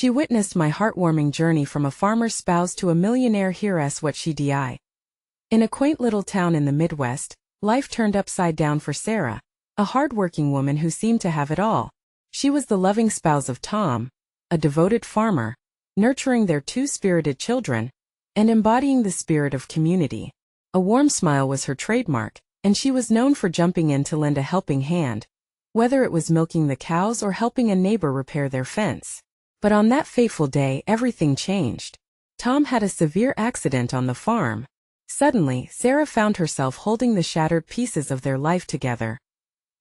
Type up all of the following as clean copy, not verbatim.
She witnessed my heartwarming journey from a farmer's spouse to a millionaire. Here's what she did. In a quaint little town in the Midwest, life turned upside down for Sarah, a hard-working woman who seemed to have it all. She was the loving spouse of Tom, a devoted farmer, nurturing their two spirited children, and embodying the spirit of community. A warm smile was her trademark, and she was known for jumping in to lend a helping hand, whether it was milking the cows or helping a neighbor repair their fence. But on that fateful day, everything changed. Tom had a severe accident on the farm. Suddenly, Sarah found herself holding the shattered pieces of their life together.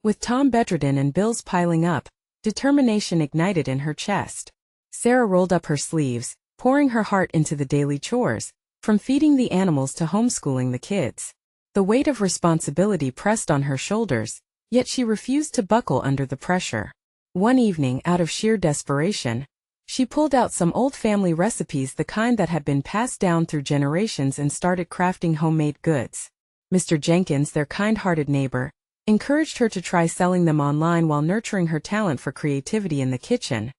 With Tom bedridden and bills piling up, determination ignited in her chest. Sarah rolled up her sleeves, pouring her heart into the daily chores, from feeding the animals to homeschooling the kids. The weight of responsibility pressed on her shoulders, yet she refused to buckle under the pressure. One evening, out of sheer desperation, she pulled out some old family recipes, the kind that had been passed down through generations, and started crafting homemade goods. Mr. Jenkins, their kind-hearted neighbor, encouraged her to try selling them online while nurturing her talent for creativity in the kitchen.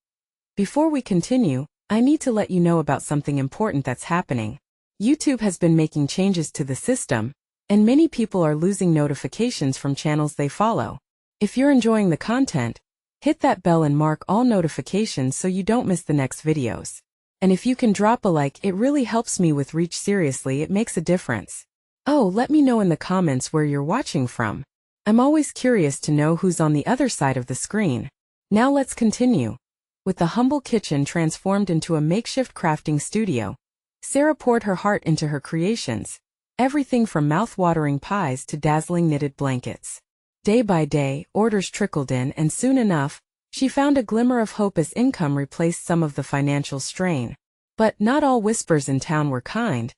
Before we continue, I need to let you know about something important that's happening. YouTube has been making changes to the system, and many people are losing notifications from channels they follow. If you're enjoying the content, hit that bell and mark all notifications so you don't miss the next videos. And if you can drop a like, it really helps me with reach. Seriously, it makes a difference. Oh, let me know in the comments where you're watching from. I'm always curious to know who's on the other side of the screen. Now let's continue. With the humble kitchen transformed into a makeshift crafting studio, Sarah poured her heart into her creations, everything from mouth-watering pies to dazzling knitted blankets. Day by day, orders trickled in, and soon enough, she found a glimmer of hope as income replaced some of the financial strain. But not all whispers in town were kind.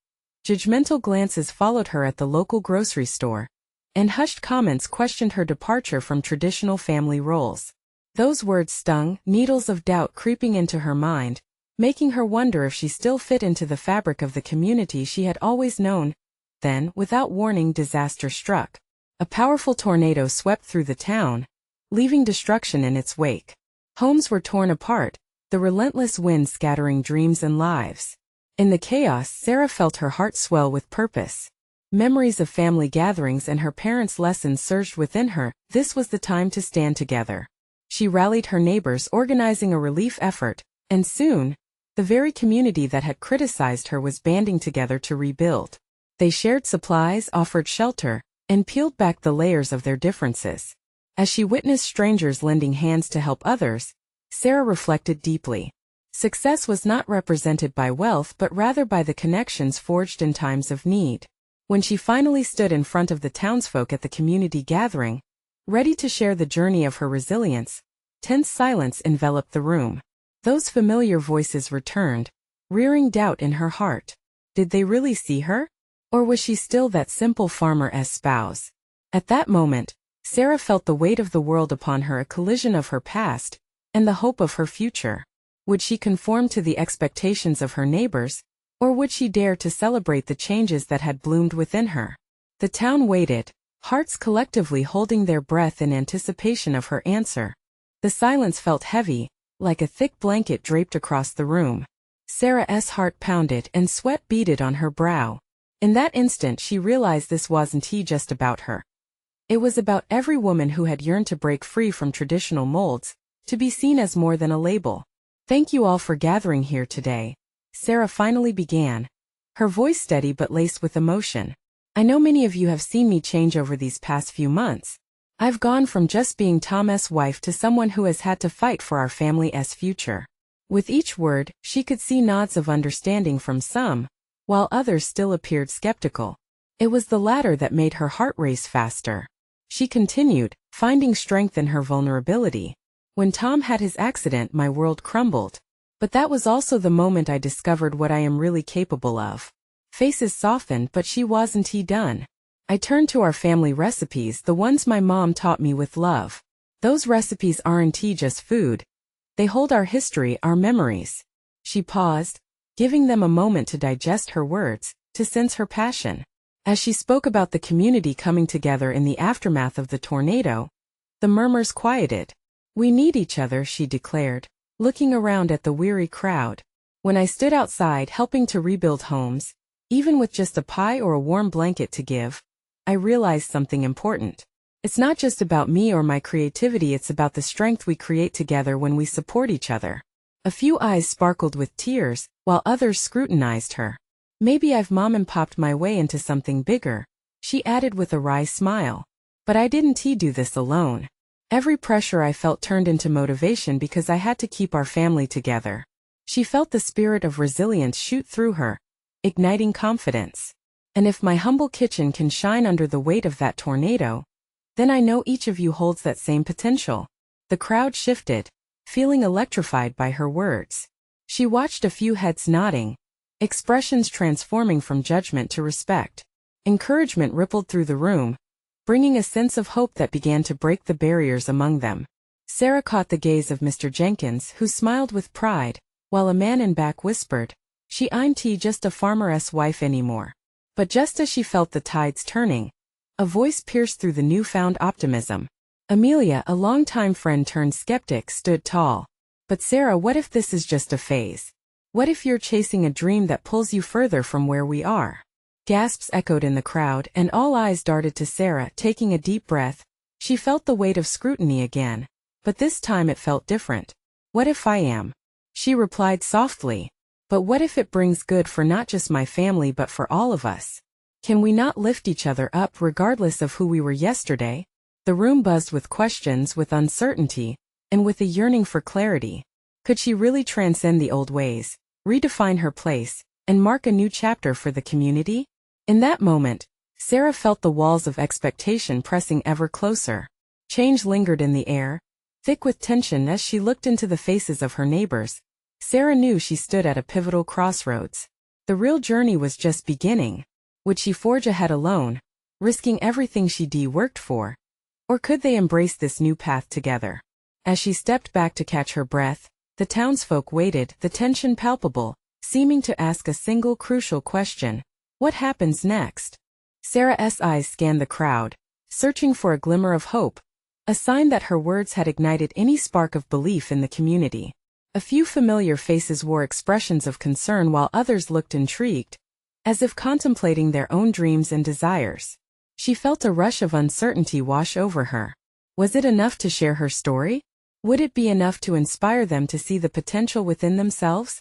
Judgmental glances followed her at the local grocery store, and hushed comments questioned her departure from traditional family roles. Those words stung, needles of doubt creeping into her mind, making her wonder if she still fit into the fabric of the community she had always known. Then, without warning, disaster struck. A powerful tornado swept through the town, leaving destruction in its wake. Homes were torn apart, the relentless wind scattering dreams and lives. In the chaos, Sarah felt her heart swell with purpose. Memories of family gatherings and her parents' lessons surged within her. This was the time to stand together. She rallied her neighbors, organizing a relief effort, and soon, the very community that had criticized her was banding together to rebuild. They shared supplies, offered shelter, and peeled back the layers of their differences. As she witnessed strangers lending hands to help others, Sarah reflected deeply. Success was not represented by wealth but rather by the connections forged in times of need. When she finally stood in front of the townsfolk at the community gathering, ready to share the journey of her resilience, tense silence enveloped the room. Those familiar voices returned, rearing doubt in her heart. Did they really see her? Or was she still that simple farmer's spouse? At that moment, Sarah felt the weight of the world upon her, a collision of her past and the hope of her future. Would she conform to the expectations of her neighbors, or would she dare to celebrate the changes that had bloomed within her? The town waited, hearts collectively holding their breath in anticipation of her answer. The silence felt heavy, like a thick blanket draped across the room. Sarah's heart pounded and sweat beaded on her brow. In that instant she realized this wasn't just about her. It was about every woman who had yearned to break free from traditional molds, to be seen as more than a label. Thank you all for gathering here today, Sarah finally began, her voice steady but laced with emotion. I know many of you have seen me change over these past few months. I've gone from just being Tom's wife to someone who has had to fight for our family's future. With each word, she could see nods of understanding from some, while others still appeared skeptical. It was the latter that made her heart race faster. She continued, finding strength in her vulnerability. When Tom had his accident, my world crumbled. But that was also the moment I discovered what I am really capable of. Faces softened, but she wasn't done. I turned to our family recipes, the ones my mom taught me with love. Those recipes aren't just food. They hold our history, our memories. She paused, giving them a moment to digest her words, to sense her passion. As she spoke about the community coming together in the aftermath of the tornado, the murmurs quieted. We need each other, she declared. looking around at the weary crowd. When I stood outside helping to rebuild homes, even with just a pie or a warm blanket to give, I realized something important. It's not just about me or my creativity, it's about the strength we create together when we support each other. A few eyes sparkled with tears, while others scrutinized her. Maybe I've mom and popped my way into something bigger, she added with a wry smile. But I didn't do this alone. Every pressure I felt turned into motivation because I had to keep our family together. She felt the spirit of resilience shoot through her, igniting confidence. And if my humble kitchen can shine under the weight of that tornado, then I know each of you holds that same potential. The crowd shifted, feeling electrified by her words. She watched a few heads nodding, expressions transforming from judgment to respect. Encouragement rippled through the room, bringing a sense of hope that began to break the barriers among them. Sarah caught the gaze of Mr. Jenkins, who smiled with pride, while a man in back whispered, "She ain't just a farmer's wife anymore." But just as she felt the tides turning, a voice pierced through the newfound optimism. Amelia, a longtime friend turned skeptic, stood tall. "But Sarah, what if this is just a phase? What if you're chasing a dream that pulls you further from where we are?" Gasps echoed in the crowd, and all eyes darted to Sarah. Taking a deep breath, she felt the weight of scrutiny again, but this time it felt different. "What if I am?" she replied softly. "But what if it brings good for not just my family but for all of us? Can we not lift each other up regardless of who we were yesterday?" The room buzzed with questions, with uncertainty, and with a yearning for clarity. Could she really transcend the old ways, redefine her place, and mark a new chapter for the community? In that moment, Sarah felt the walls of expectation pressing ever closer. Change lingered in the air, thick with tension as she looked into the faces of her neighbors. Sarah knew she stood at a pivotal crossroads. The real journey was just beginning. Would she forge ahead alone, risking everything she'd worked for? Or could they embrace this new path together? As she stepped back to catch her breath, the townsfolk waited, the tension palpable, seeming to ask a single crucial question: what happens next? Sarah's eyes scanned the crowd, searching for a glimmer of hope, a sign that her words had ignited any spark of belief in the community. A few familiar faces wore expressions of concern while others looked intrigued, as if contemplating their own dreams and desires. She felt a rush of uncertainty wash over her. Was it enough to share her story? Would it be enough to inspire them to see the potential within themselves?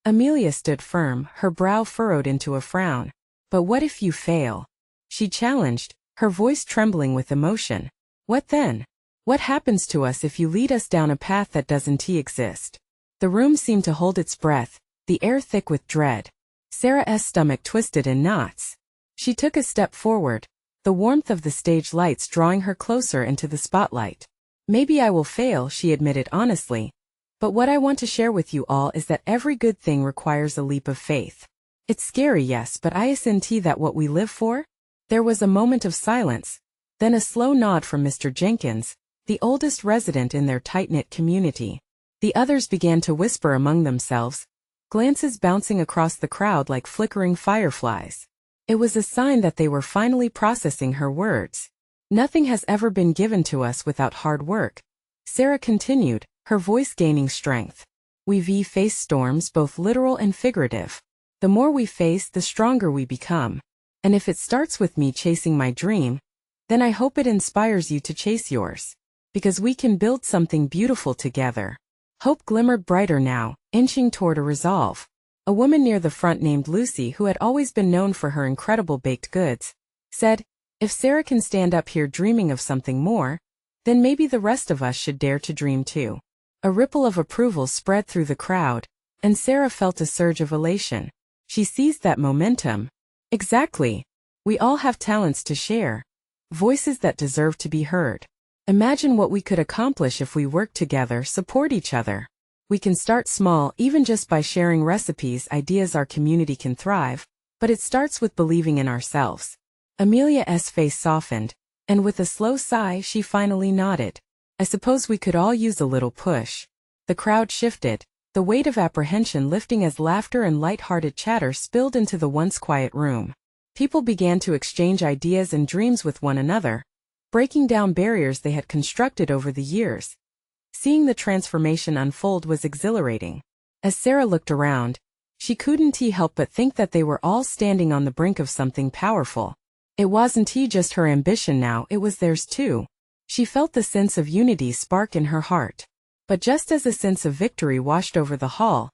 Amelia stood firm, her brow furrowed into a frown. "But what if you fail?" she challenged, her voice trembling with emotion. "What then? What happens to us if you lead us down a path that doesn't exist?" The room seemed to hold its breath, the air thick with dread. Sarah's stomach twisted in knots. She took a step forward, the warmth of the stage lights drawing her closer into the spotlight. "Maybe I will fail," she admitted honestly. "But what I want to share with you all is that every good thing requires a leap of faith. It's scary, yes, but isn't that what we live for?" There was a moment of silence, then a slow nod from Mr. Jenkins, the oldest resident in their tight-knit community. The others began to whisper among themselves, glances bouncing across the crowd like flickering fireflies. It was a sign that they were finally processing her words. "Nothing has ever been given to us without hard work," Sarah continued, her voice gaining strength. "We've faced storms, both literal and figurative. The more we face, the stronger we become. And if it starts with me chasing my dream, then I hope it inspires you to chase yours. Because we can build something beautiful together." Hope glimmered brighter now, inching toward a resolve. A woman near the front named Lucy, who had always been known for her incredible baked goods, said, "If Sarah can stand up here dreaming of something more, then maybe the rest of us should dare to dream too." A ripple of approval spread through the crowd, and Sarah felt a surge of elation. She seized that momentum. Exactly. We all have talents to share, voices that deserve to be heard. Imagine what we could accomplish if we work together, support each other. We can start small, even just by sharing recipes, ideas. Our community can thrive, but it starts with believing in ourselves. Amelia's face softened, and with a slow sigh she finally nodded. "I suppose we could all use a little push." The crowd shifted, the weight of apprehension lifting as laughter and light-hearted chatter spilled into the once quiet room. People began to exchange ideas and dreams with one another, breaking down barriers they had constructed over the years. Seeing the transformation unfold was exhilarating. As Sarah looked around, she couldn't help but think that they were all standing on the brink of something powerful. It wasn't just her ambition now, it was theirs too. She felt the sense of unity spark in her heart. But just as a sense of victory washed over the hall,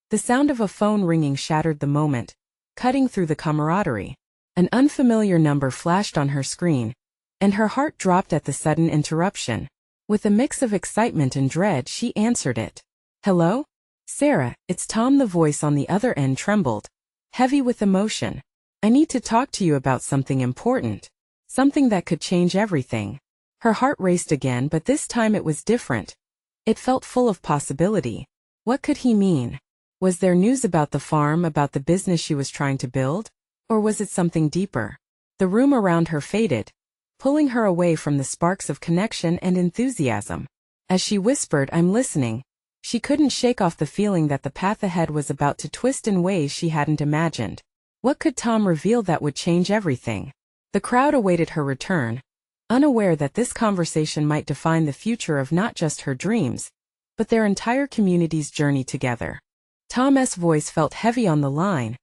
the sound of a phone ringing shattered the moment, cutting through the camaraderie. An unfamiliar number flashed on her screen, and her heart dropped at the sudden interruption. With a mix of excitement and dread, she answered it. "Hello? Sarah, it's Tom." The voice on the other end trembled, heavy with emotion. "I need to talk to you about something important. Something that could change everything." Her heart raced again, but this time it was different. It felt full of possibility. What could he mean? Was there news about the farm, about the business she was trying to build? Or was it something deeper? The room around her faded, pulling her away from the sparks of connection and enthusiasm. As she whispered, "I'm listening," she couldn't shake off the feeling that the path ahead was about to twist in ways she hadn't imagined. What could Tom reveal that would change everything? The crowd awaited her return, unaware that this conversation might define the future of not just her dreams, but their entire community's journey together. Tom's voice felt heavy on the line,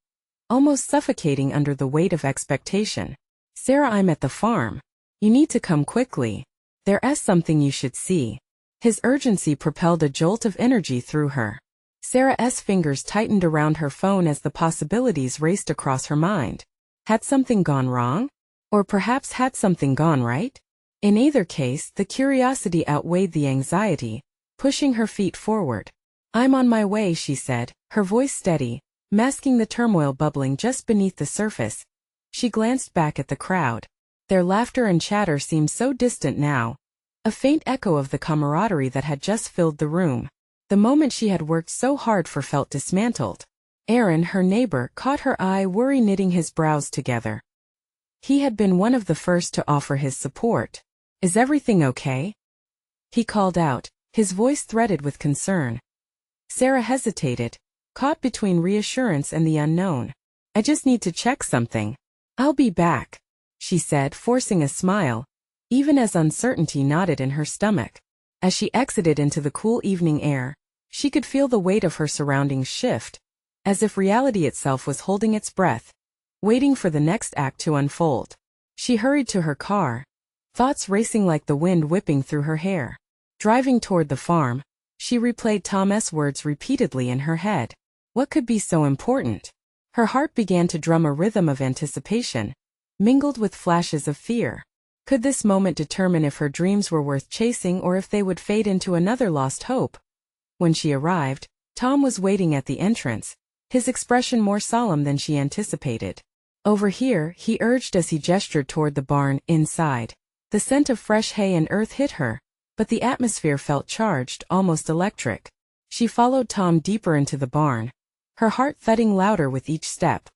almost suffocating under the weight of expectation. "Sarah, I'm at the farm. You need to come quickly. There's something you should see." His urgency propelled a jolt of energy through her. Sarah's fingers tightened around her phone as the possibilities raced across her mind. Had something gone wrong? Or perhaps had something gone right? In either case, the curiosity outweighed the anxiety, pushing her feet forward. "I'm on my way," she said, her voice steady, masking the turmoil bubbling just beneath the surface. She glanced back at the crowd. Their laughter and chatter seemed so distant now, a faint echo of the camaraderie that had just filled the room. The moment she had worked so hard for felt dismantled. Aaron, her neighbor, caught her eye, worry knitting his brows together. He had been one of the first to offer his support. "Is everything okay?" he called out, his voice threaded with concern. Sarah hesitated, caught between reassurance and the unknown. "I just need to check something. I'll be back," she said, forcing a smile, even as uncertainty knotted in her stomach. As she exited into the cool evening air, she could feel the weight of her surroundings shift, as if reality itself was holding its breath, waiting for the next act to unfold. She hurried to her car, thoughts racing like the wind whipping through her hair. Driving toward the farm, she replayed Tom's words repeatedly in her head. What could be so important? Her heart began to drum a rhythm of anticipation, mingled with flashes of fear. Could this moment determine if her dreams were worth chasing or if they would fade into another lost hope? When she arrived, Tom was waiting at the entrance, his expression more solemn than she anticipated. "Over here," he urged as he gestured toward the barn. Inside, the scent of fresh hay and earth hit her, but the atmosphere felt charged, almost electric. She followed Tom deeper into the barn, her heart thudding louder with each step.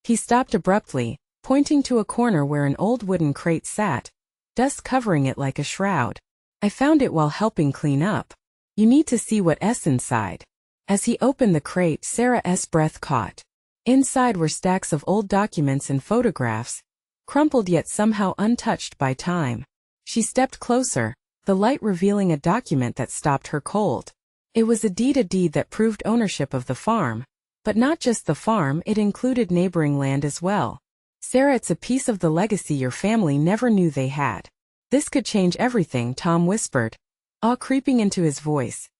He stopped abruptly, pointing to a corner where an old wooden crate sat, dust covering it like a shroud. "I found it while helping clean up. You need to see what's inside." As he opened the crate, Sarah's breath caught. Inside were stacks of old documents and photographs, crumpled yet somehow untouched by time. She stepped closer, the light revealing a document that stopped her cold. It was a deed that proved ownership of the farm. But not just the farm, it included neighboring land as well. "Sarah, it's a piece of the legacy your family never knew they had. This could change everything," Tom whispered, awe creeping into his voice.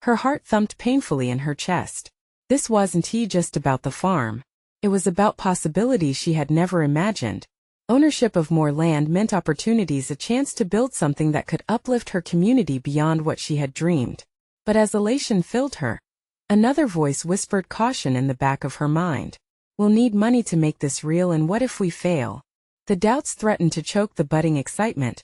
Her heart thumped painfully in her chest. This wasn't just about the farm. It was about possibilities she had never imagined. Ownership of more land meant opportunities, a chance to build something that could uplift her community beyond what she had dreamed. But as elation filled her, another voice whispered caution in the back of her mind. "We'll need money to make this real, and what if we fail?" The doubts threatened to choke the budding excitement.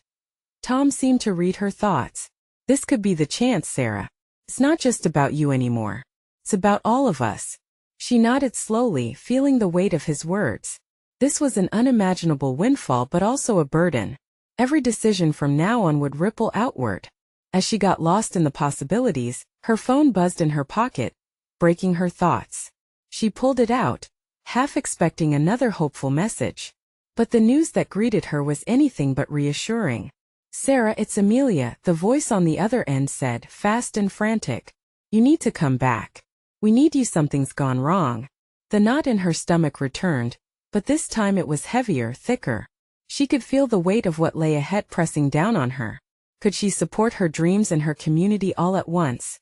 Tom seemed to read her thoughts. "This could be the chance, Sarah. It's not just about you anymore. It's about all of us." She nodded slowly, feeling the weight of his words. This was an unimaginable windfall, but also a burden. Every decision from now on would ripple outward. As she got lost in the possibilities, her phone buzzed in her pocket, breaking her thoughts. She pulled it out, half expecting another hopeful message. But the news that greeted her was anything but reassuring. "Sarah, it's Amelia," the voice on the other end said, fast and frantic. "You need to come back. We need you, something's gone wrong." The knot in her stomach returned, but this time it was heavier, thicker. She could feel the weight of what lay ahead pressing down on her. Could she support her dreams and her community all at once?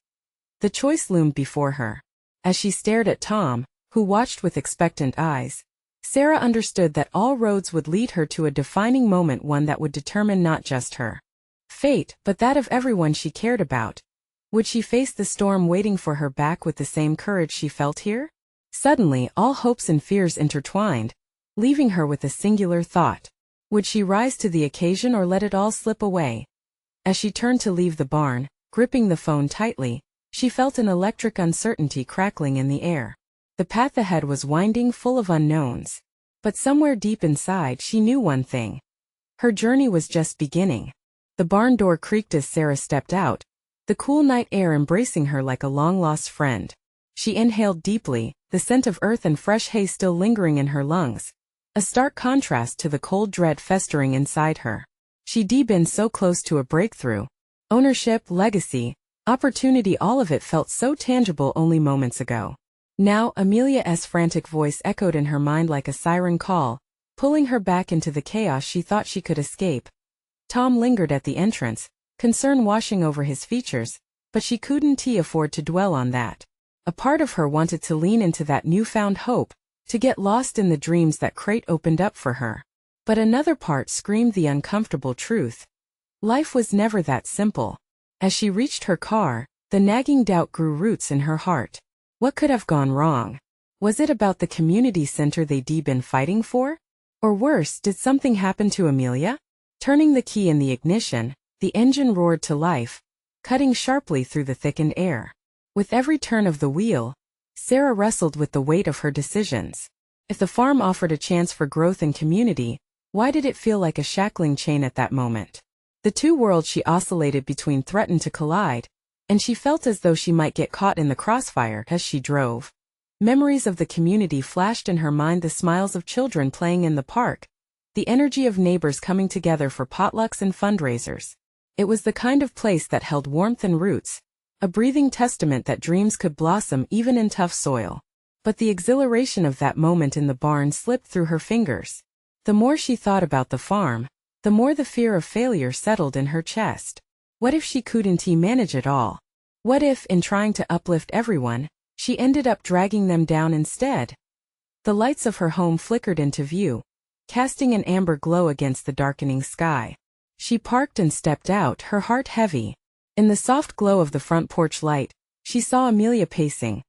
The choice loomed before her. As she stared at Tom, who watched with expectant eyes, Sarah understood that all roads would lead her to a defining moment, one that would determine not just her fate, but that of everyone she cared about. Would she face the storm waiting for her back with the same courage she felt here? Suddenly, all hopes and fears intertwined, leaving her with a singular thought. Would she rise to the occasion or let it all slip away? As she turned to leave the barn, gripping the phone tightly, she felt an electric uncertainty crackling in the air. The path ahead was winding, full of unknowns. But somewhere deep inside she knew one thing. Her journey was just beginning. The barn door creaked as Sarah stepped out, the cool night air embracing her like a long-lost friend. She inhaled deeply, the scent of earth and fresh hay still lingering in her lungs, a stark contrast to the cold dread festering inside her. She'd been so close to a breakthrough. Ownership, legacy, opportunity, all of it felt so tangible only moments ago. Now, Amelia's frantic voice echoed in her mind like a siren call, pulling her back into the chaos she thought she could escape. Tom lingered at the entrance, concern washing over his features, but she couldn't afford to dwell on that. A part of her wanted to lean into that newfound hope, to get lost in the dreams that crate opened up for her. But another part screamed the uncomfortable truth. Life was never that simple. As she reached her car, the nagging doubt grew roots in her heart. What could have gone wrong? Was it about the community center they'd been fighting for? Or worse, did something happen to Amelia? Turning the key in the ignition, the engine roared to life, cutting sharply through the thickened air. With every turn of the wheel, Sarah wrestled with the weight of her decisions. If the farm offered a chance for growth and community, why did it feel like a shackling chain at that moment? The two worlds she oscillated between threatened to collide, and she felt as though she might get caught in the crossfire as she drove. Memories of the community flashed in her mind, the smiles of children playing in the park, the energy of neighbors coming together for potlucks and fundraisers. It was the kind of place that held warmth and roots, a breathing testament that dreams could blossom even in tough soil. But the exhilaration of that moment in the barn slipped through her fingers. The more she thought about the farm, the more the fear of failure settled in her chest. What if she couldn't manage it all? What if, in trying to uplift everyone, she ended up dragging them down instead? The lights of her home flickered into view, casting an amber glow against the darkening sky. She parked and stepped out, her heart heavy. In the soft glow of the front porch light, she saw Amelia pacing,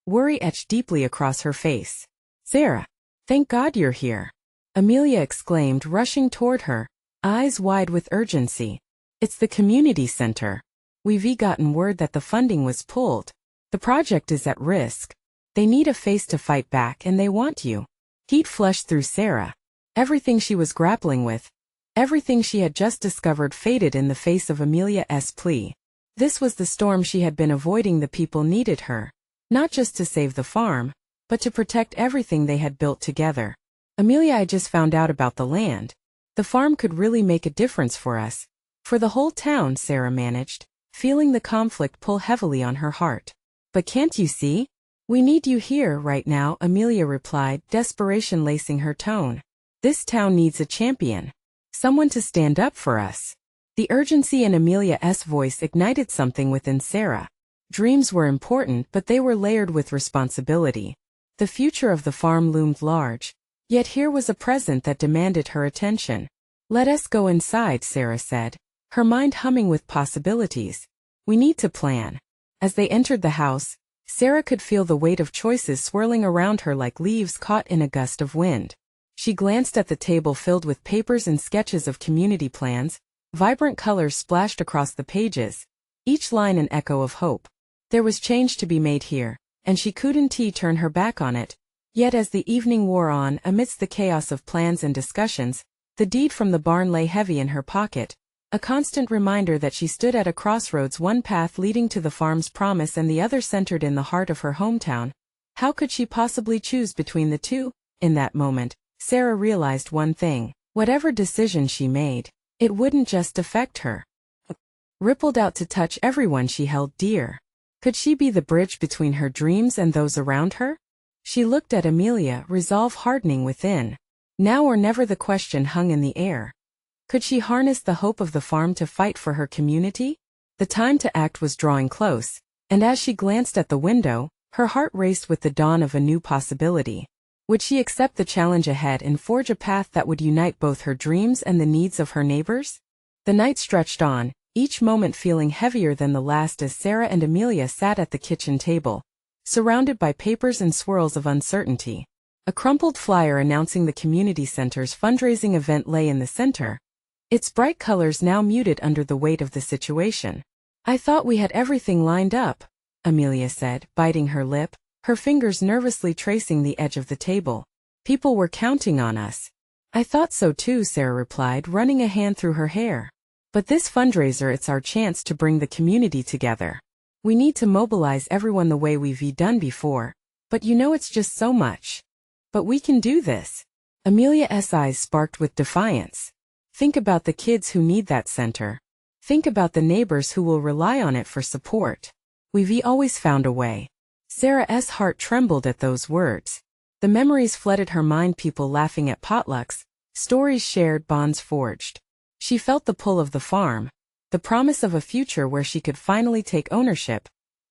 worry etched deeply across her face. "Sarah, thank God you're here," Amelia exclaimed, rushing toward her, eyes wide with urgency. "It's the community center. We've gotten word that the funding was pulled. The project is at risk. They need a face to fight back and they want you." Heat flushed through Sarah. Everything she was grappling with, everything she had just discovered faded in the face of Amelia's plea. This was the storm she had been avoiding. The people needed her, not just to save the farm, but to protect everything they had built together. "Amelia, I just found out about the land. The farm could really make a difference for us. For the whole town," Sarah managed, feeling the conflict pull heavily on her heart. "But can't you see? We need you here right now," Amelia replied, desperation lacing her tone. "This town needs a champion. Someone to stand up for us." The urgency in Amelia's voice ignited something within Sarah. Dreams were important, but they were layered with responsibility. The future of the farm loomed large, yet here was a present that demanded her attention. "Let us go inside," Sarah said, her mind humming with possibilities. "We need to plan." As they entered the house, Sarah could feel the weight of choices swirling around her like leaves caught in a gust of wind. She glanced at the table filled with papers and sketches of community plans. Vibrant colors splashed across the pages, each line an echo of hope. There was change to be made here, and she couldn't turn her back on it. Yet as the evening wore on, amidst the chaos of plans and discussions, the deed from the barn lay heavy in her pocket, a constant reminder that she stood at a crossroads, one path leading to the farm's promise and the other centered in the heart of her hometown. How could she possibly choose between the two? In that moment, Sarah realized one thing: whatever decision she made, It wouldn't just affect her. Rippled out to touch everyone she held dear. Could she be the bridge between her dreams and those around her? She looked at Amelia, resolve hardening within. Now or never the question hung in the air. Could she harness the hope of the farm to fight for her community? The time to act was drawing close, and as she glanced at the window, her heart raced with the dawn of a new possibility. Would she accept the challenge ahead and forge a path that would unite both her dreams and the needs of her neighbors? The night stretched on, each moment feeling heavier than the last as Sarah and Amelia sat at the kitchen table, surrounded by papers and swirls of uncertainty. A crumpled flyer announcing the community center's fundraising event lay in the center, its bright colors now muted under the weight of the situation. "I thought we had everything lined up," Amelia said, biting her lip, her fingers nervously tracing the edge of the table. "People were counting on us." "I thought so too," Sarah replied, running a hand through her hair. "But this fundraiser, it's our chance to bring the community together. We need to mobilize everyone the way we've done before. But you know it's just so much. But we can do this." Amelia's eyes sparked with defiance. "Think about the kids who need that center. Think about the neighbors who will rely on it for support. We've always found a way." Sarah's heart trembled at those words. The memories flooded her mind, people laughing at potlucks, stories shared, bonds forged. She felt the pull of the farm, the promise of a future where she could finally take ownership.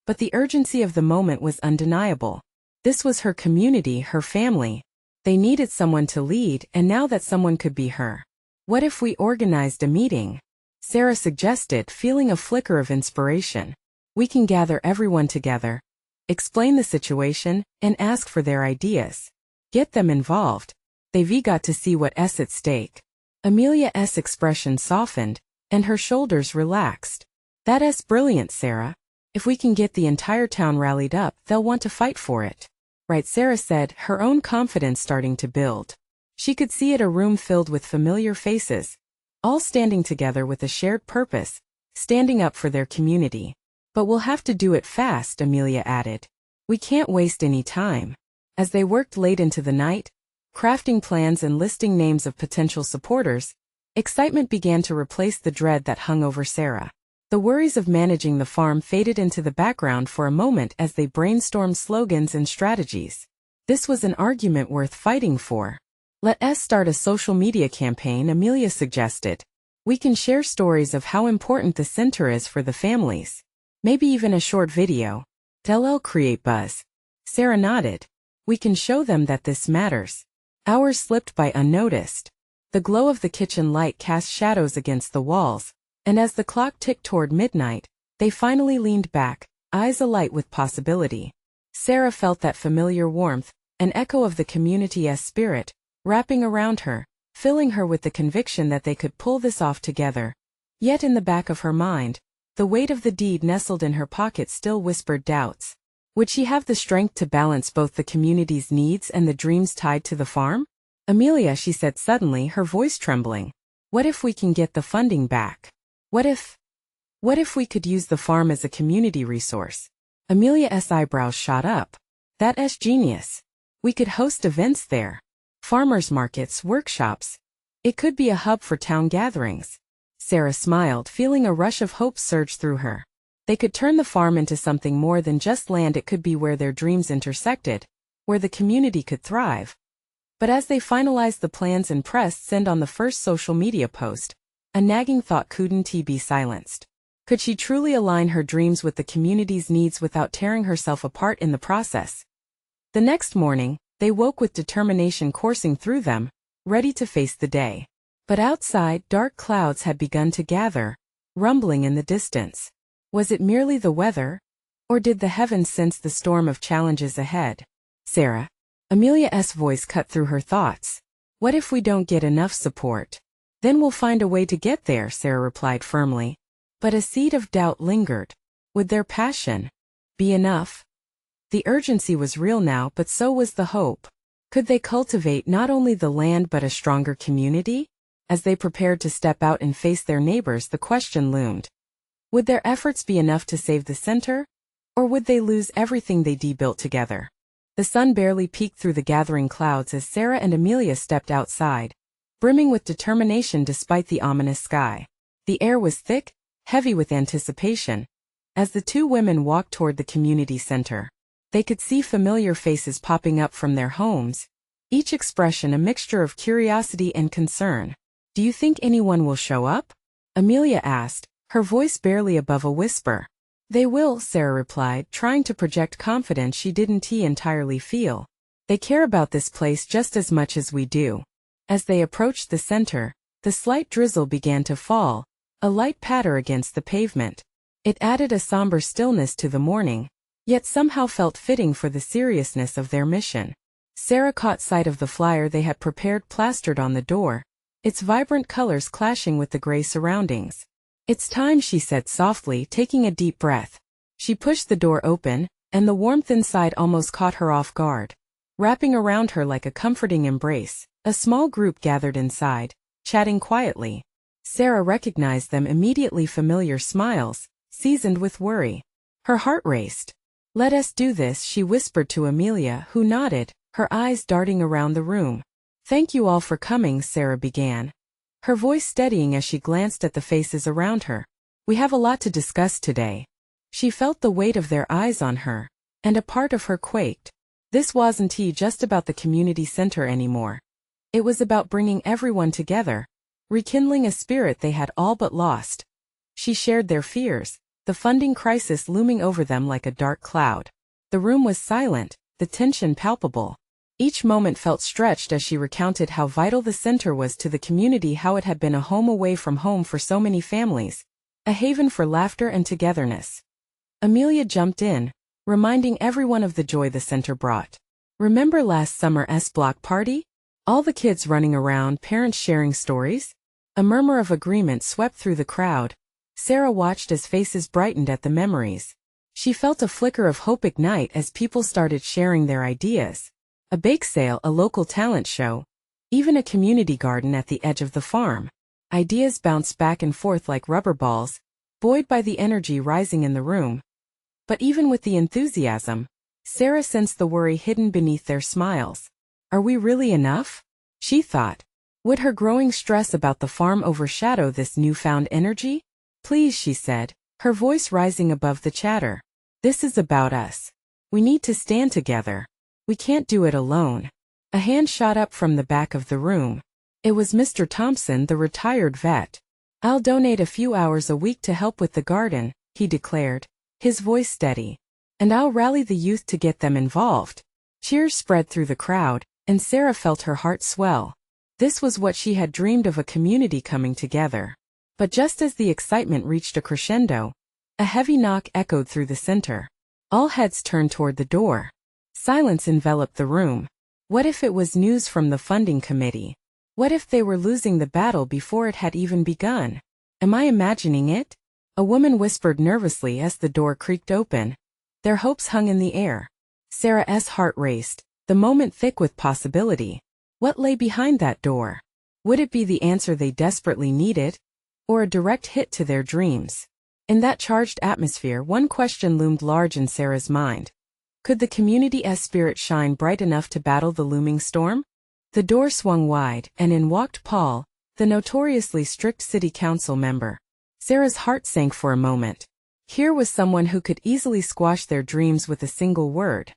But the urgency of the moment was undeniable. This was her community, her family. They needed someone to lead, and now that someone could be her. "What if we organized a meeting?" Sarah suggested, feeling a flicker of inspiration. "We can gather everyone together, explain the situation, and ask for their ideas. Get them involved. They've got to see what's at stake." Amelia's expression softened, and her shoulders relaxed. "That's brilliant, Sarah. If we can get the entire town rallied up, they'll want to fight for it." "Right," Sarah said, her own confidence starting to build. She could see it, a room filled with familiar faces, all standing together with a shared purpose, standing up for their community. "But we'll have to do it fast," Amelia added. "We can't waste any time." As they worked late into the night, crafting plans and listing names of potential supporters, excitement began to replace the dread that hung over Sarah. The worries of managing the farm faded into the background for a moment as they brainstormed slogans and strategies. This was an argument worth fighting for. "Let's start a social media campaign," Amelia suggested. "We can share stories of how important the center is for the families. Maybe even a short video. They'll create buzz." Sarah nodded. "We can show them that this matters." Hours slipped by unnoticed. The glow of the kitchen light cast shadows against the walls, and as the clock ticked toward midnight, they finally leaned back, eyes alight with possibility. Sarah felt that familiar warmth, an echo of the community's spirit, wrapping around her, filling her with the conviction that they could pull this off together. Yet in the back of her mind, the weight of the deed nestled in her pocket still whispered doubts. Would she have the strength to balance both the community's needs and the dreams tied to the farm? "Amelia," she said suddenly, her voice trembling, "what if we can get the funding back? What if we could use the farm as a community resource?" Amelia's eyebrows shot up. "That's genius. We could host events there. Farmers markets, workshops. It could be a hub for town gatherings." Sarah smiled, feeling a rush of hope surge through her. They could turn the farm into something more than just land. It could be where their dreams intersected, where the community could thrive. But as they finalized the plans and pressed send on the first social media post, a nagging thought couldn't be silenced. Could she truly align her dreams with the community's needs without tearing herself apart in the process? The next morning, they woke with determination coursing through them, ready to face the day. But outside, dark clouds had begun to gather, rumbling in the distance. Was it merely the weather? Or did the heavens sense the storm of challenges ahead? "Sarah." Amelia's voice cut through her thoughts. "What if we don't get enough support?" "Then we'll find a way to get there," Sarah replied firmly. But a seed of doubt lingered. Would their passion be enough? The urgency was real now, but so was the hope. Could they cultivate not only the land but a stronger community? As they prepared to step out and face their neighbors, the question loomed. Would their efforts be enough to save the center? Or would they lose everything they built together? The sun barely peeked through the gathering clouds as Sarah and Amelia stepped outside, brimming with determination despite the ominous sky. The air was thick, heavy with anticipation. As the two women walked toward the community center, they could see familiar faces popping up from their homes, each expression a mixture of curiosity and concern. "Do you think anyone will show up?" Amelia asked, her voice barely above a whisper. "They will," Sarah replied, trying to project confidence she didn't entirely feel. "They care about this place just as much as we do." As they approached the center, the slight drizzle began to fall, a light patter against the pavement. It added a somber stillness to the morning, yet somehow felt fitting for the seriousness of their mission. Sarah caught sight of the flyer they had prepared plastered on the door, its vibrant colors clashing with the gray surroundings. "It's time," she said softly, taking a deep breath. She pushed the door open, and the warmth inside almost caught her off guard. Wrapping around her like a comforting embrace, a small group gathered inside, chatting quietly. Sarah recognized them immediately, familiar smiles, seasoned with worry. Her heart raced. "Let us do this," she whispered to Amelia, who nodded, her eyes darting around the room. "Thank you all for coming," Sarah began, her voice steadying as she glanced at the faces around her. "We have a lot to discuss today." She felt the weight of their eyes on her, and a part of her quaked. This wasn't just about the community center anymore. It was about bringing everyone together, rekindling a spirit they had all but lost. She shared their fears, the funding crisis looming over them like a dark cloud. The room was silent, the tension palpable. Each moment felt stretched as she recounted how vital the center was to the community, how it had been a home away from home for so many families, a haven for laughter and togetherness. Amelia jumped in, reminding everyone of the joy the center brought. "Remember last summer's block party? All the kids running around, parents sharing stories?" A murmur of agreement swept through the crowd. Sarah watched as faces brightened at the memories. She felt a flicker of hope ignite as people started sharing their ideas. A bake sale, a local talent show, even a community garden at the edge of the farm. Ideas bounced back and forth like rubber balls, buoyed by the energy rising in the room. But even with the enthusiasm, Sarah sensed the worry hidden beneath their smiles. "Are we really enough?" she thought. Would her growing stress about the farm overshadow this newfound energy? "Please," she said, her voice rising above the chatter. "This is about us. We need to stand together. We can't do it alone." A hand shot up from the back of the room. It was Mr. Thompson, the retired vet. "I'll donate a few hours a week to help with the garden," he declared, his voice steady. "And I'll rally the youth to get them involved." Cheers spread through the crowd, and Sarah felt her heart swell. This was what she had dreamed of, a community coming together. But just as the excitement reached a crescendo, a heavy knock echoed through the center. All heads turned toward the door. Silence enveloped the room. What if it was news from the funding committee? What if they were losing the battle before it had even begun? "Am I imagining it?" a woman whispered nervously as the door creaked open. Their hopes hung in the air. Sarah's heart raced, the moment thick with possibility. What lay behind that door? Would it be the answer they desperately needed? Or a direct hit to their dreams? In that charged atmosphere, one question loomed large in Sarah's mind. Could the community's spirit shine bright enough to battle the looming storm? The door swung wide, and in walked Paul, the notoriously strict city council member. Sarah's heart sank for a moment. Here was someone who could easily squash their dreams with a single word.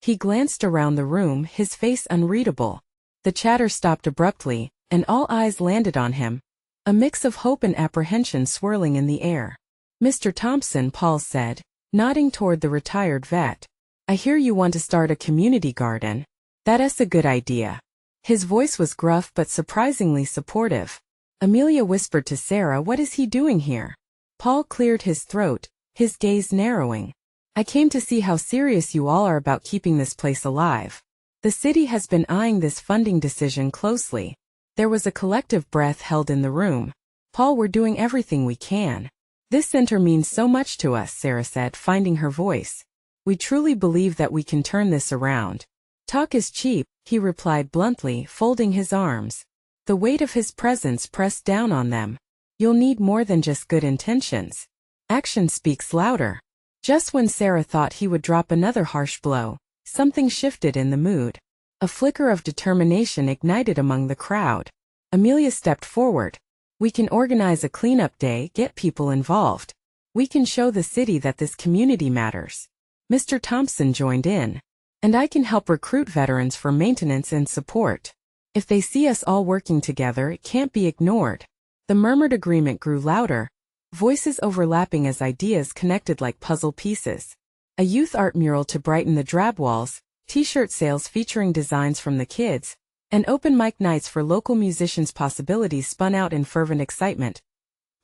He glanced around the room, his face unreadable. The chatter stopped abruptly, and all eyes landed on him, a mix of hope and apprehension swirling in the air. "Mr. Thompson," Paul said, nodding toward the retired vet. "I hear you want to start a community garden. That's a good idea." His voice was gruff but surprisingly supportive. Amelia whispered to Sarah, "What is he doing here?" Paul cleared his throat, his gaze narrowing. "I came to see how serious you all are about keeping this place alive. The city has been eyeing this funding decision closely." There was a collective breath held in the room. "Paul, we're doing everything we can. This center means so much to us," Sarah said, finding her voice. "We truly believe that we can turn this around." "Talk is cheap," he replied bluntly, folding his arms. The weight of his presence pressed down on them. "You'll need more than just good intentions. Action speaks louder." Just when Sarah thought he would drop another harsh blow, something shifted in the mood. A flicker of determination ignited among the crowd. Amelia stepped forward. We can organize a cleanup day, get people involved. We can show the city that this community matters. Mr. Thompson joined in. And I can help recruit veterans for maintenance and support. If they see us all working together, it can't be ignored. The murmured agreement grew louder, voices overlapping as ideas connected like puzzle pieces. A youth art mural to brighten the drab walls, t-shirt sales featuring designs from the kids, and open mic nights for local musicians. Possibilities spun out in fervent excitement.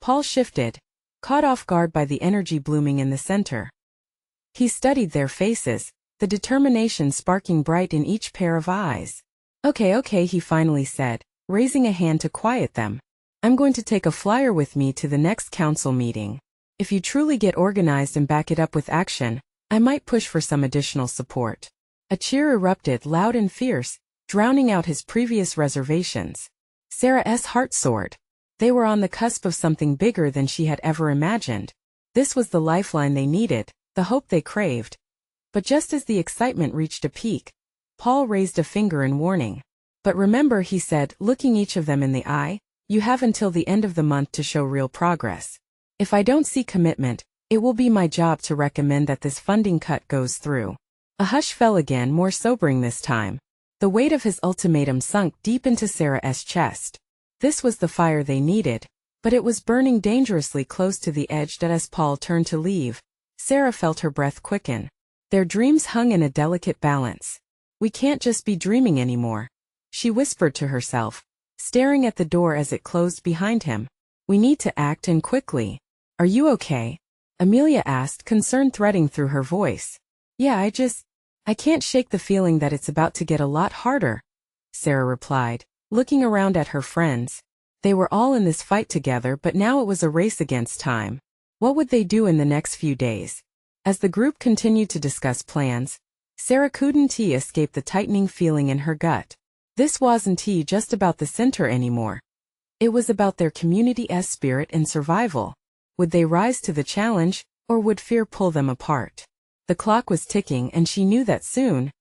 Paul shifted, caught off guard by the energy blooming in the center. He studied their faces, the determination sparking bright in each pair of eyes. Okay, he finally said, raising a hand to quiet them. I'm going to take a flyer with me to the next council meeting. If you truly get organized and back it up with action, I might push for some additional support. A cheer erupted loud and fierce, drowning out his previous reservations. Sarah's heart soared. They were on the cusp of something bigger than she had ever imagined. This was the lifeline they needed, the hope they craved. But just as the excitement reached a peak, Paul raised a finger in warning. But remember, he said, looking each of them in the eye, you have until the end of the month to show real progress. If I don't see commitment, it will be my job to recommend that this funding cut goes through. A hush fell again, more sobering this time. The weight of his ultimatum sunk deep into Sarah's chest. This was the fire they needed, but it was burning dangerously close to the edge. That as Paul turned to leave, Sarah felt her breath quicken. Their dreams hung in a delicate balance. We can't just be dreaming anymore, she whispered to herself, staring at the door as it closed behind him. We need to act, and quickly. Are you okay? Amelia asked, concern threading through her voice. Yeah, I can't shake the feeling that it's about to get a lot harder, Sarah replied, looking around at her friends. They were all in this fight together, but now it was a race against time. What would they do in the next few days? As the group continued to discuss plans, Sarah couldn't escape the tightening feeling in her gut. This wasn't just about the center anymore. It was about their community's spirit and survival. Would they rise to the challenge, or would fear pull them apart? The clock was ticking, and she knew that soon,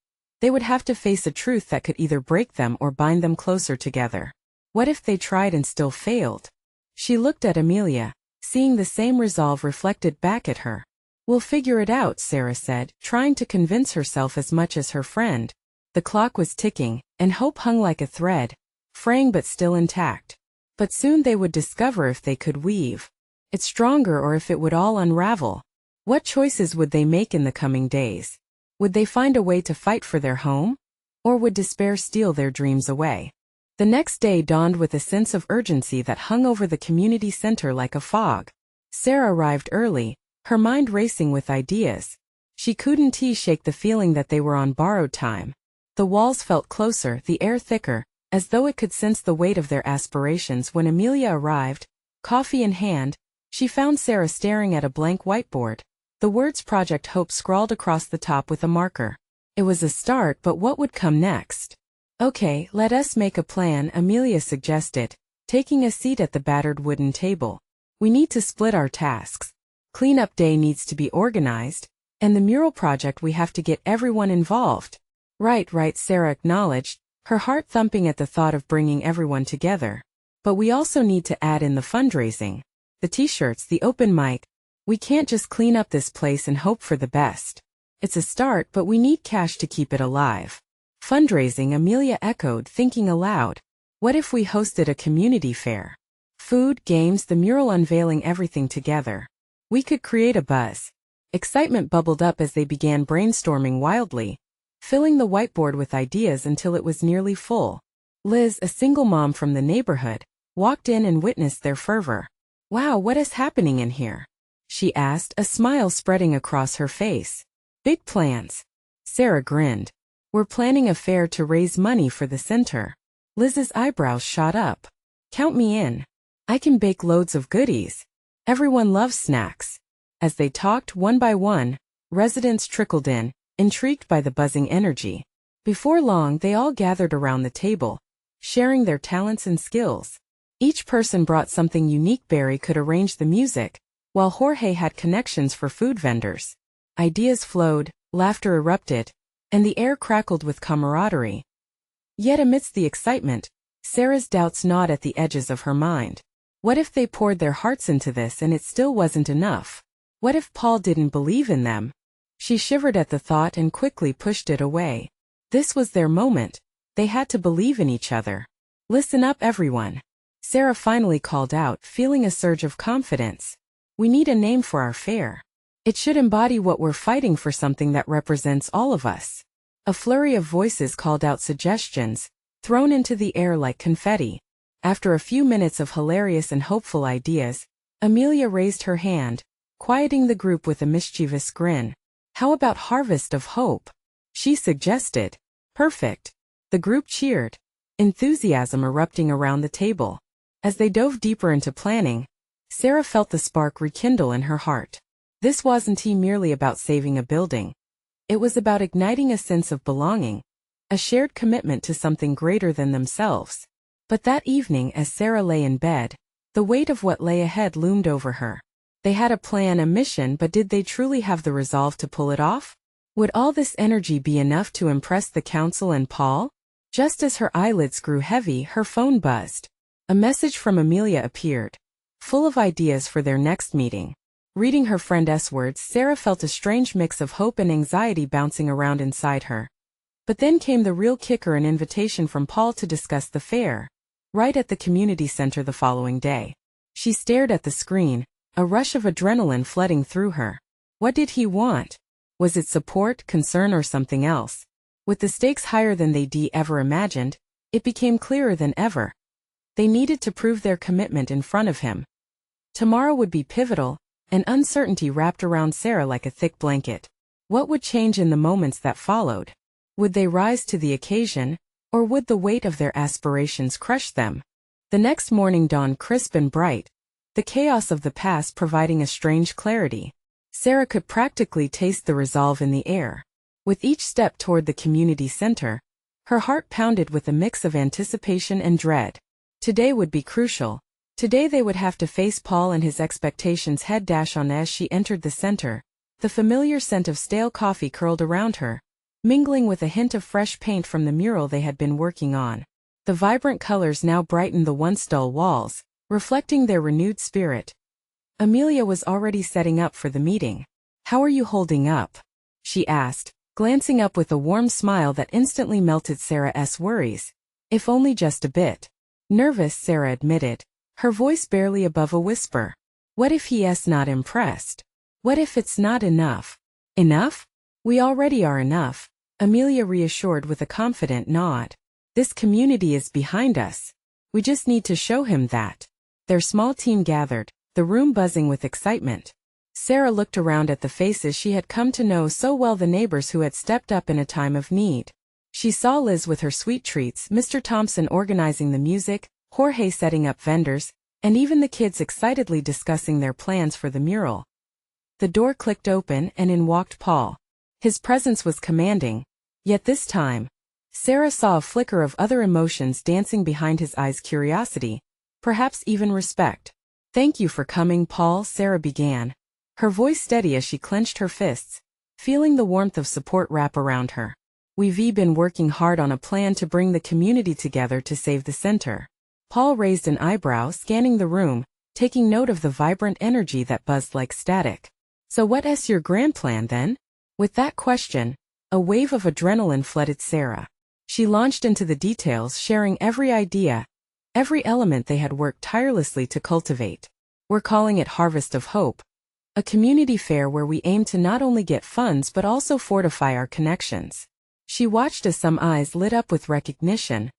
they would have to face a truth that could either break them or bind them closer together. What if they tried and still failed? She looked at Amelia, seeing the same resolve reflected back at her. We'll figure it out, Sarah said, trying to convince herself as much as her friend. The clock was ticking, and hope hung like a thread, fraying but still intact. But soon they would discover if they could weave it stronger or if it would all unravel. What choices would they make in the coming days? Would they find a way to fight for their home? Or would despair steal their dreams away? The next day dawned with a sense of urgency that hung over the community center like a fog. Sarah arrived early, her mind racing with ideas. She couldn't shake the feeling that they were on borrowed time. The walls felt closer, the air thicker, as though it could sense the weight of their aspirations. When Amelia arrived, coffee in hand, she found Sarah staring at a blank whiteboard. The words Project Hope scrawled across the top with a marker. It was a start, but what would come next? Okay, let us make a plan, Amelia suggested, taking a seat at the battered wooden table. We need to split our tasks. Cleanup day needs to be organized, and the mural project, we have to get everyone involved. Right, Sarah acknowledged, her heart thumping at the thought of bringing everyone together. But we also need to add in the fundraising. The t-shirts, the open mic. We can't just clean up this place and hope for the best. It's a start, but we need cash to keep it alive. Fundraising, Amelia echoed, thinking aloud. What if we hosted a community fair? Food, games, the mural, unveiling everything together. We could create a buzz. Excitement bubbled up as they began brainstorming wildly, filling the whiteboard with ideas until it was nearly full. Liz, a single mom from the neighborhood, walked in and witnessed their fervor. Wow, what is happening in here? She asked, a smile spreading across her face. Big plans. Sarah grinned. We're planning a fair to raise money for the center. Liz's eyebrows shot up. Count me in. I can bake loads of goodies. Everyone loves snacks. As they talked one by one, residents trickled in, intrigued by the buzzing energy. Before long, they all gathered around the table, sharing their talents and skills. Each person brought something unique. Barry could arrange the music, while Jorge had connections for food vendors. Ideas flowed, laughter erupted, and the air crackled with camaraderie. Yet amidst the excitement, Sarah's doubts gnawed at the edges of her mind. What if they poured their hearts into this and it still wasn't enough? What if Paul didn't believe in them? She shivered at the thought and quickly pushed it away. This was their moment. They had to believe in each other. Listen up, everyone. Sarah finally called out, feeling a surge of confidence. We need a name for our fair. It should embody what we're fighting for, something that represents all of us. A flurry of voices called out suggestions, thrown into the air like confetti. After a few minutes of hilarious and hopeful ideas, Amelia raised her hand, quieting the group with a mischievous grin. How about Harvest of Hope? She suggested. Perfect. The group cheered, enthusiasm erupting around the table. As they dove deeper into planning, Sarah felt the spark rekindle in her heart. This wasn't merely about saving a building. It was about igniting a sense of belonging, a shared commitment to something greater than themselves. But that evening, as Sarah lay in bed, the weight of what lay ahead loomed over her. They had a plan, a mission, but did they truly have the resolve to pull it off? Would all this energy be enough to impress the council and Paul? Just as her eyelids grew heavy, her phone buzzed. A message from Amelia appeared, full of ideas for their next meeting. Reading her friend's words, Sarah felt a strange mix of hope and anxiety bouncing around inside her. But then came the real kicker, an invitation from Paul to discuss the fair, right at the community center the following day. She stared at the screen, a rush of adrenaline flooding through her. What did he want? Was it support, concern, or something else? With the stakes higher than they'd ever imagined, it became clearer than ever. They needed to prove their commitment in front of him. Tomorrow would be pivotal, and uncertainty wrapped around Sarah like a thick blanket. What would change in the moments that followed? Would they rise to the occasion, or would the weight of their aspirations crush them? The next morning dawned crisp and bright, the chaos of the past providing a strange clarity. Sarah could practically taste the resolve in the air. With each step toward the community center, her heart pounded with a mix of anticipation and dread. Today would be crucial. Today they would have to face Paul and his expectations head on. As she entered the center, the familiar scent of stale coffee curled around her, mingling with a hint of fresh paint from the mural they had been working on. The vibrant colors now brightened the once dull walls, reflecting their renewed spirit. Amelia was already setting up for the meeting. How are you holding up? She asked, glancing up with a warm smile that instantly melted Sarah's worries. If only just a bit. Nervous, Sarah admitted, her voice barely above a whisper. What if he's not impressed? What if it's not enough? Enough? We already are enough, Amelia reassured with a confident nod. This community is behind us. We just need to show him that. Their small team gathered, the room buzzing with excitement. Sarah looked around at the faces she had come to know so well, the neighbors who had stepped up in a time of need. She saw Liz with her sweet treats, Mr. Thompson organizing the music, Jorge setting up vendors, and even the kids excitedly discussing their plans for the mural. The door clicked open and in walked Paul. His presence was commanding, yet this time, Sarah saw a flicker of other emotions dancing behind his eyes: curiosity, perhaps even respect. Thank you for coming, Paul, Sarah began, her voice steady as she clenched her fists, feeling the warmth of support wrap around her. We've been working hard on a plan to bring the community together to save the center. Paul raised an eyebrow, scanning the room, taking note of the vibrant energy that buzzed like static. So what's your grand plan then? With that question, a wave of adrenaline flooded Sarah. She launched into the details, sharing every idea, every element they had worked tirelessly to cultivate. We're calling it Harvest of Hope, a community fair where we aim to not only get funds but also fortify our connections. She watched as some eyes lit up with recognition,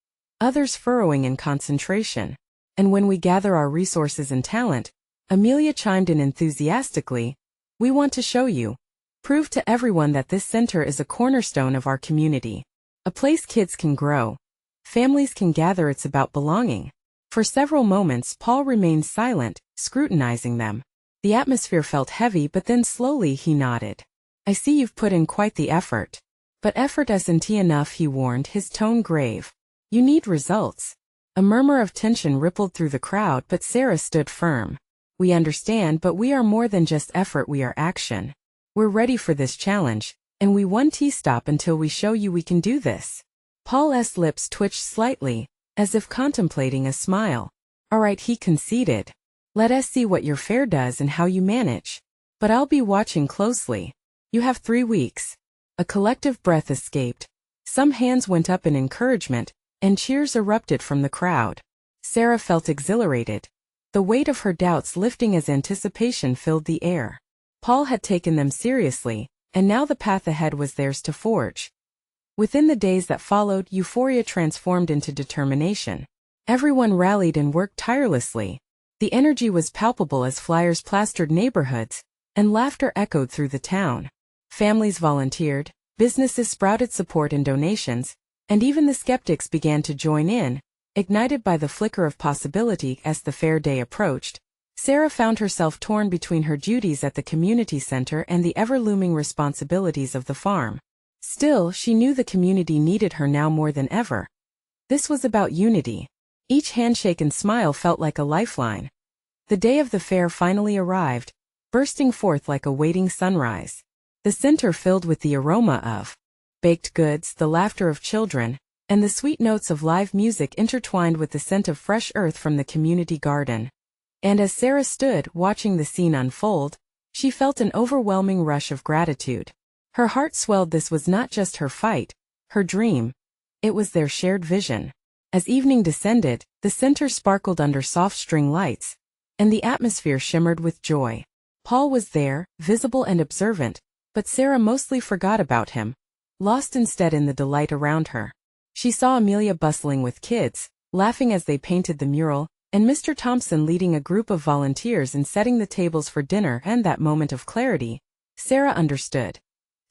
others furrowing in concentration. And when we gather our resources and talent, Amelia chimed in enthusiastically, we want to show you, prove to everyone that this center is a cornerstone of our community. A place kids can grow, families can gather. It's about belonging. For several moments Paul remained silent, scrutinizing them. The atmosphere felt heavy, but then slowly he nodded. I see you've put in quite the effort. But effort isn't enough, he warned, his tone grave. You need results. A murmur of tension rippled through the crowd, but Sarah stood firm. We understand, but we are more than just effort, we are action. We're ready for this challenge, and we won't stop until we show you we can do this. Paul's lips twitched slightly, as if contemplating a smile. "All right," he conceded. "Let us see what your fair does and how you manage. But I'll be watching closely. You have 3 weeks." A collective breath escaped. Some hands went up in encouragement, and cheers erupted from the crowd. Sarah felt exhilarated, the weight of her doubts lifting as anticipation filled the air. Paul had taken them seriously, and now the path ahead was theirs to forge. Within the days that followed, euphoria transformed into determination. Everyone rallied and worked tirelessly. The energy was palpable as flyers plastered neighborhoods, and laughter echoed through the town. Families volunteered, businesses sprouted support and donations, and even the skeptics began to join in, ignited by the flicker of possibility. As the fair day approached, Sarah found herself torn between her duties at the community center and the ever-looming responsibilities of the farm. Still, she knew the community needed her now more than ever. This was about unity. Each handshake and smile felt like a lifeline. The day of the fair finally arrived, bursting forth like a waiting sunrise. The center filled with the aroma of baked goods, the laughter of children, and the sweet notes of live music intertwined with the scent of fresh earth from the community garden. And as Sarah stood, watching the scene unfold, she felt an overwhelming rush of gratitude. Her heart swelled. This was not just her fight, her dream. It was their shared vision. As evening descended, the center sparkled under soft string lights, and the atmosphere shimmered with joy. Paul was there, visible and observant, but Sarah mostly forgot about him, lost instead in the delight around her. She saw Amelia bustling with kids, laughing as they painted the mural, and Mr. Thompson leading a group of volunteers in setting the tables for dinner. And that moment of clarity, Sarah understood.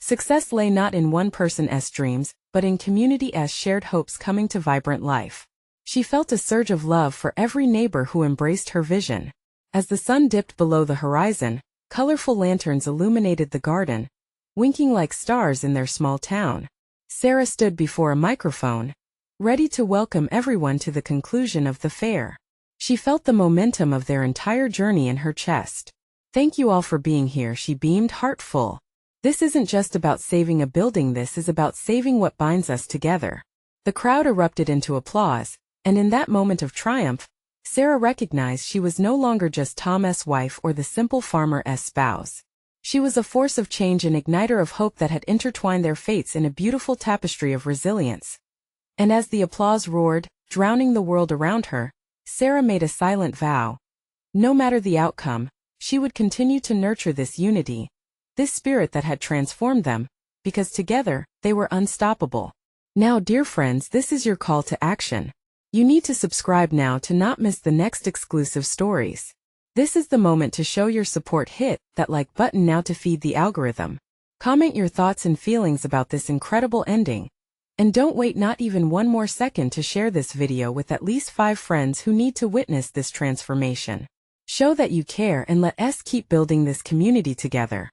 Success lay not in one person's dreams, but in community's shared hopes coming to vibrant life. She felt a surge of love for every neighbor who embraced her vision. As the sun dipped below the horizon, colorful lanterns illuminated the garden, winking like stars in their small town. Sarah stood before a microphone, ready to welcome everyone to the conclusion of the fair. She felt the momentum of their entire journey in her chest. "Thank you all for being here," she beamed, heartful. "This isn't just about saving a building, this is about saving what binds us together." The crowd erupted into applause, and in that moment of triumph, Sarah recognized she was no longer just Tom's wife or the simple farmer's spouse. She was a force of change, an igniter of hope that had intertwined their fates in a beautiful tapestry of resilience. And as the applause roared, drowning the world around her, Sarah made a silent vow. No matter the outcome, she would continue to nurture this unity, this spirit that had transformed them, because together, they were unstoppable. Now, dear friends, this is your call to action. You need to subscribe now to not miss the next exclusive stories. This is the moment to show your support. Hit that like button now to feed the algorithm. Comment your thoughts and feelings about this incredible ending. And don't wait not even one more second to share this video with at least 5 friends who need to witness this transformation. Show that you care and let us keep building this community together.